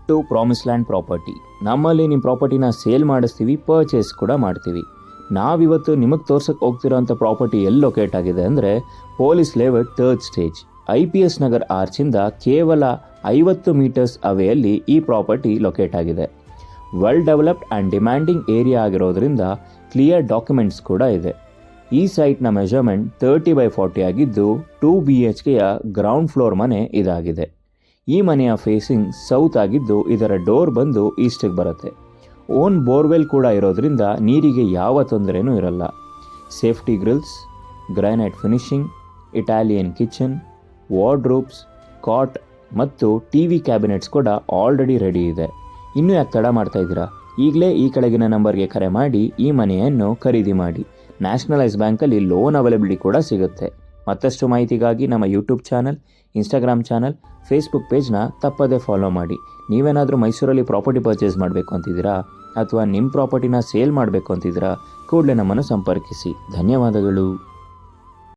To promise land property. ನಮ್ಮಲ್ಲಿ ನಿಮ್ಮ ಪ್ರಾಪರ್ಟಿನ sale ಮಾಡಿಸ್ತೀವಿ, ಪರ್ಚೇಸ್ ಕೂಡ ಮಾಡ್ತೀವಿ. ನಾವಿವತ್ತು ನಿಮಗೆ ತೋರ್ಸಕ್ಕೆ ಹೋಗ್ತಿರೋಂಥ ಪ್ರಾಪರ್ಟಿ ಎಲ್ಲಿ ಲೊಕೇಟ್ ಆಗಿದೆ ಅಂದರೆ police layout 3rd stage, IPS Nagar ಆರ್ಚಿಂದ ಕೇವಲ 50 ಮೀಟರ್ಸ್ ಅವೆಯಲ್ಲಿ ಈ ಪ್ರಾಪರ್ಟಿ ಲೊಕೇಟ್ ಆಗಿದೆ. Well developed and demanding area ಆಗಿರೋದ್ರಿಂದ ಕ್ಲಿಯರ್ ಡಾಕ್ಯುಮೆಂಟ್ಸ್ ಕೂಡ ಇದೆ. ಈ ಸೈಟ್ನ ಮೆಜರ್ಮೆಂಟ್ 30/40 ಆಗಿದ್ದು 2 BHKಯ ಗ್ರೌಂಡ್ ಫ್ಲೋರ್ ಮನೆ ಇದಾಗಿದೆ. ಈ ಮನೆಯ ಫೇಸಿಂಗ್ ಸೌತ್ ಆಗಿದ್ದು ಇದರ ಡೋರ್ ಬಂದು ಈಸ್ಟಿಗೆ ಬರುತ್ತೆ. ಓನ್ ಬೋರ್ವೆಲ್ ಕೂಡ ಇರೋದ್ರಿಂದ ನೀರಿಗೆ ಯಾವ ತೊಂದರೆನೂ ಇರಲ್ಲ. Safety grills, granite finishing, Italian kitchen, wardrobes, cot ಮತ್ತು TV ಕ್ಯಾಬಿನೆಟ್ಸ್ ಕೂಡ ಆಲ್ರೆಡಿ ರೆಡಿ ಇದೆ. ಇನ್ನೂ ಯಾಕೆ ತಡ ಮಾಡ್ತಾ ಇದ್ದೀರಾ? ಈಗಲೇ ಈ ಕೆಳಗಿನ ನಂಬರ್ಗೆ ಕರೆ ಮಾಡಿ ಈ ಮನೆಯನ್ನು ಖರೀದಿ ಮಾಡಿ. ನ್ಯಾಷನಲೈಸ್ ಬ್ಯಾಂಕಲ್ಲಿ ಲೋನ್ ಅವೈಲಬಿಲಿಟಿ ಕೂಡ ಸಿಗುತ್ತೆ. ಮತ್ತಷ್ಟು ಮಾಹಿತಿಗಾಗಿ ನಮ್ಮ YouTube channel, Instagram channel, Facebook ಪೇಜ್ನ ತಪ್ಪದೇ ಫಾಲೋ ಮಾಡಿ. ನೀವೇನಾದರೂ ಮೈಸೂರಲ್ಲಿ ಪ್ರಾಪರ್ಟಿ ಪರ್ಚೇಸ್ ಮಾಡಬೇಕು ಅಂತಿದ್ದೀರಾ ಅಥವಾ ನಿಮ್ಮ ಪ್ರಾಪರ್ಟಿನ ಸೇಲ್ ಮಾಡಬೇಕು ಅಂತಿದ್ದೀರಾ, ಕೂಡಲೇ ನಮ್ಮನ್ನು ಸಂಪರ್ಕಿಸಿ. ಧನ್ಯವಾದಗಳು.